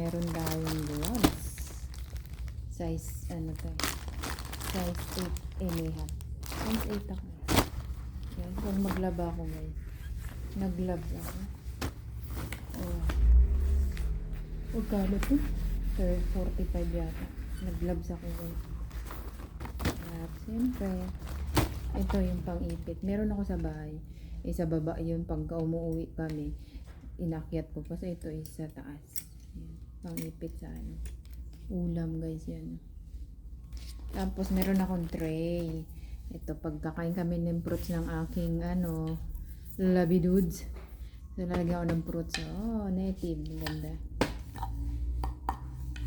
meron tayong gloves. Size, ano to? Size 8 and a half. Size 8 ako. Yan, kung maglaba ako guys. Nag-gloves ako. Oh. Magkano to? 45 yata. Nag-gloves ako guys. At siyempre, ito yung pang-ipit. Meron ako sa bahay. Sa baba yun pagka umuwi kami. Inakyat ko kasi ito is sa taas. Yan. Pang-ipit sa ano. Ulam guys yan. Tapos meron akong tray. Ito pagkakain kami ng fruits ng aking ano, labidudes. So lalagyan ko ng fruits. Oh, native. Ganda.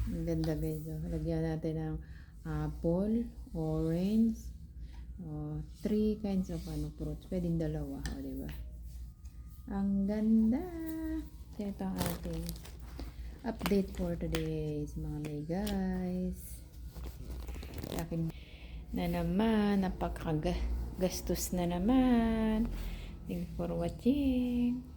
Ang ganda guys. So, lagyan natin ng apple, orange, 3 kinds of ano fruits. Pwedeng dalawa, diba? Ang ganda. So, ito ang ating update for today, mga may guys. Akin na naman, napakagastos na naman. Thanks for watching.